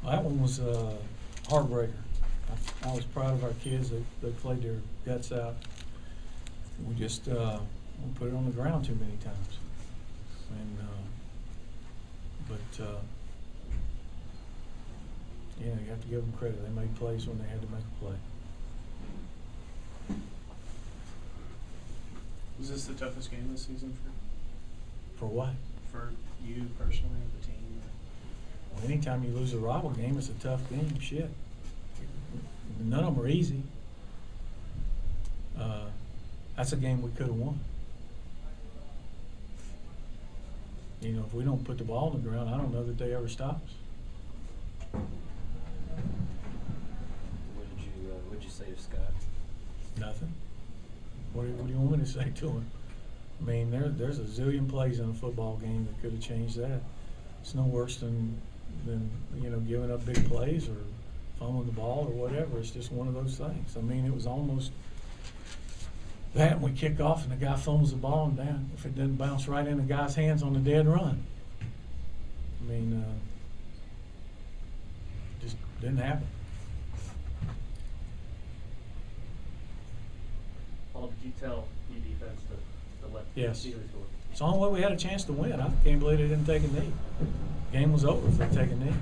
That one was a heartbreaker. I was proud of our kids. They played their guts out. We just we put it on the ground too many times. And yeah, you have to give them credit. They made plays when they had to make a play. Was this the toughest game this season For what? for you personally or the team? Well, anytime you lose a rival game, it's a tough game. Shit. None of them are easy. That's a game we could have won. You know, if we don't put the ball on the ground, I don't know that they ever stop us. What'd you say to Scott? Nothing. What do you want me to say to him? I mean, there's a zillion plays in a football game that could have changed that. It's no worse than you know, giving up big plays or fumbling the ball or whatever. It's just one of those things. I mean, it was almost that, and we kick off and the guy fumbles the ball and down. If it doesn't bounce right in the guy's hands on the dead run. I mean, just didn't happen. Paul, did you tell your defense to let Yes. the Steelers go? It's the only way we had a chance to win. I can't believe they didn't take a knee. Game was over if they take a knee.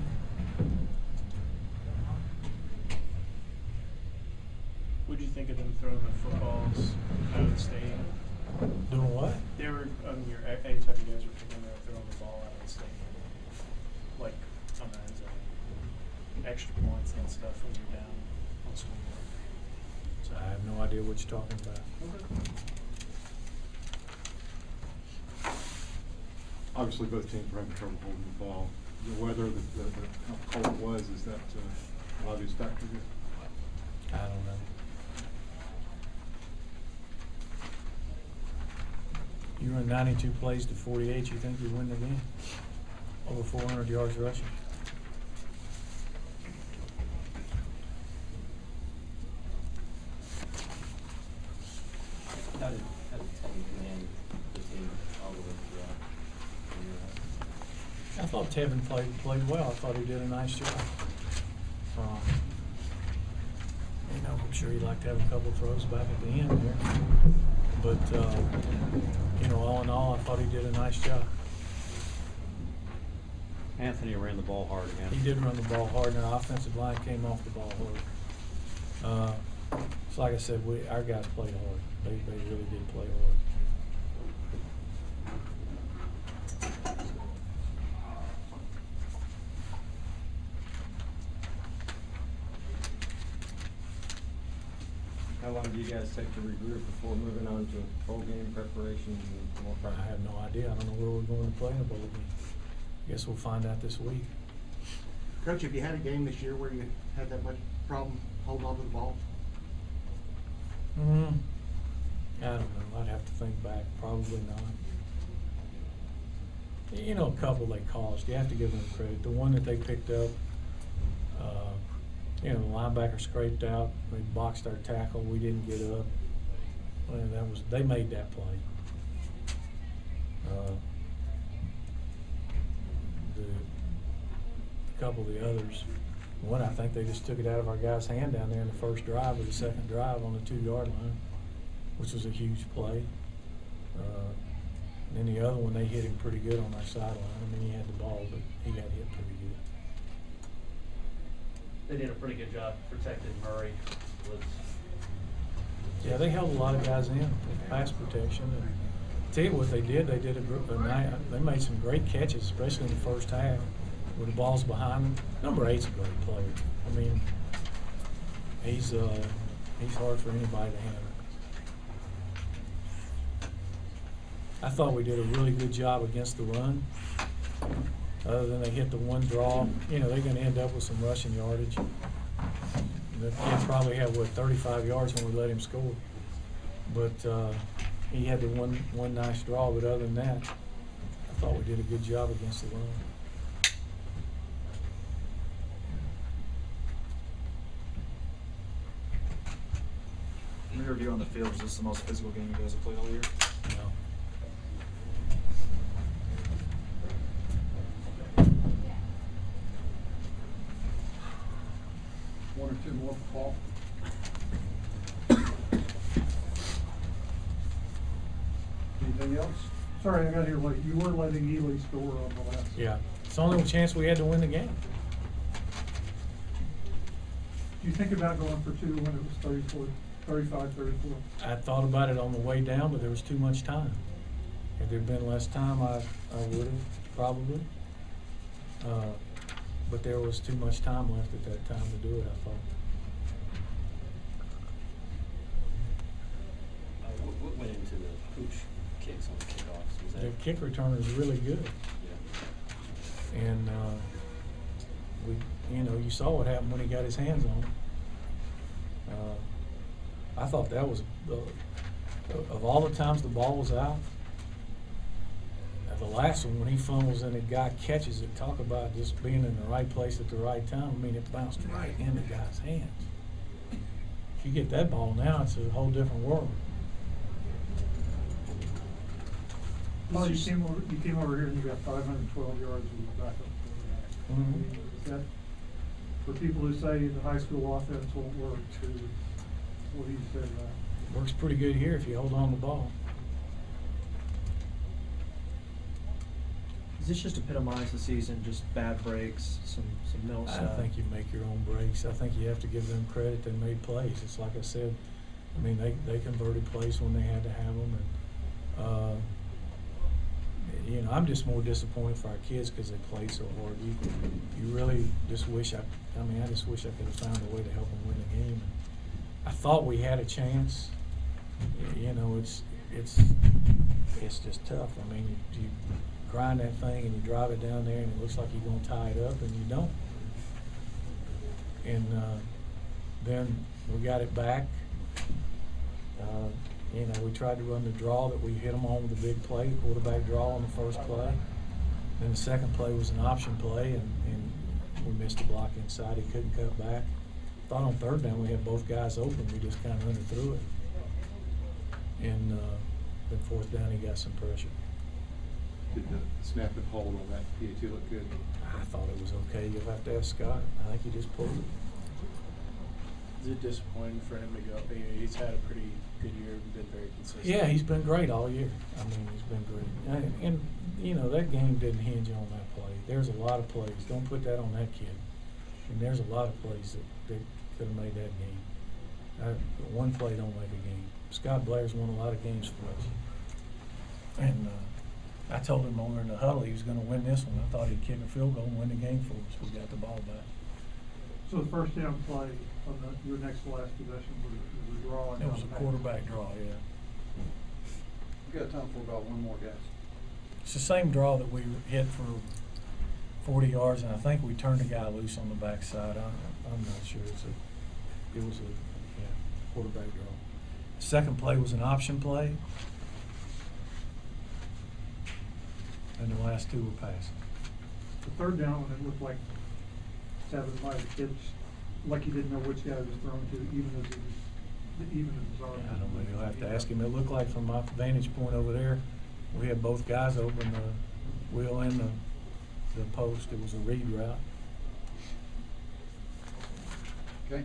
What'd you think of them throwing the footballs out of the stadium? Doing what? They were, anytime you guys were kicking, they were throwing the ball out of the stadium. Like, on the end zone. Extra points and stuff when you're down on score. So I have no idea what you're talking about. Obviously, both teams were having trouble holding the ball. The weather, how cold it was, is that an obvious factor here? I don't know. You run 92 plays to 48, you think you win the game? Over 400 yards rushing. How did Tevin command the team all the way throughout? I thought Tevin played well. I thought he did a nice job. You know, I'm sure he'd like to have a couple of throws back at the end there. But, you know, all in all, I thought he did a nice job. Anthony ran the ball hard again. He did run the ball hard, and our offensive line came off the ball hard. So like I said, our guys played hard. They really did play hard. How long do you guys take to regroup before moving on to bowl game preparation and more I practice? have no idea. I don't know where we're going to play in a bowl game. I guess we'll find out this week. Coach, have you had a game this year where you had that much problem holding on to the ball? I don't know. I'd have to think back. Probably not. You know, a couple they caused. You have to give them credit. The one that they picked up, you know, the linebacker scraped out. They boxed our tackle. We didn't get up. Well, they made that play. A couple of the others. One, I think they just took it out of our guy's hand down there in the first drive or the second drive on the 2-yard line, which was a huge play. And then the other one, they hit him pretty good on our sideline. I mean, he had the ball, but he got hit pretty good. They did a pretty good job protecting Murray. Yeah, they held a lot of guys in with pass protection. And tell you what they did they made some great catches, especially in the first half, with the balls behind them. Number 8's a great player. I mean, he's hard for anybody to handle. I thought we did a really good job against the run. Other than they hit the one draw, you know, they're going to end up with some rushing yardage. The kid probably had, 35 yards when we let him score. But he had the one nice draw, but other than that, I thought we did a good job against the run. In your review on the field, is this the most physical game you guys have played all year? No. the ball. Anything else? Sorry, I got here late. You were letting Ely score on the last. Yeah, it's the only chance we had to win the game. Do you think about going for two when it was 35-34? I thought about it on the way down, but there was too much time. Had there been less time, I would have probably. But there was too much time left at that time to do it, I thought. What went into the pooch kicks on the kickoffs? Was that? The kick returner is really good. Yeah. And, you saw what happened when he got his hands on it. I thought that was, of all the times the ball was out, the last one, when he fumbles and the guy catches it, talk about just being in the right place at the right time. I mean, it bounced right in the guy's hands. If you get that ball now, it's a whole different world. Paul, you came over here and you got 512 yards with the backup quarterback. Mhm. Is that, for people who say the high school offense won't work, what do you say to that? Works pretty good here if you hold on to the ball. Does this just epitomize the season, just bad breaks, some middle I stuff? think you make your own breaks. I think you have to give them credit. They made plays. It's like I said, I mean, they converted plays when they had to have them. And, I'm just more disappointed for our kids because they played so hard. You really just wish I just wish I could have found a way to help them win the game. And I thought we had a chance. It's just tough. I mean, you grind that thing and you drive it down there and it looks like you're going to tie it up and you don't. And then we got it back. We tried to run the draw that we hit them on with the big play, quarterback draw on the first play. Then the second play was an option play and we missed the block inside. He couldn't cut back. Thought on third down we had both guys open. We just kind of underthrew it. And then fourth down he got some pressure. Did the snap and hold on that PAT look good? I thought it was okay. You'll have to ask Scott. I think he just pulled it. Is it disappointing for him to go? He's had a pretty good year, been very consistent. Yeah, he's been great all year. I mean, he's been great. And that game didn't hinge on that play. There's a lot of plays. Don't put that on that kid. And there's a lot of plays that could have made that game. One play don't make a game. Scott Blair's won a lot of games for us. And I told him over in the huddle he was going to win this one. I thought he'd kick a field goal and win the game for us. We got the ball back. So the first down play on your next to last possession was a draw. It was a quarterback draw, yeah. We've got time for about one more, guys. It's the same draw that we hit for 40 yards, and I think we turned the guy loose on the backside. I'm not sure. It was a quarterback draw. Second play was an option play, and the last two were passing. The third down, when it looked like Savage might have hit, like he didn't know which guy it was thrown to, even as his arm. I don't know. You'll have to ask him. It looked like from my vantage point over there, we had both guys open, the wheel and the post. It was a read route. Okay.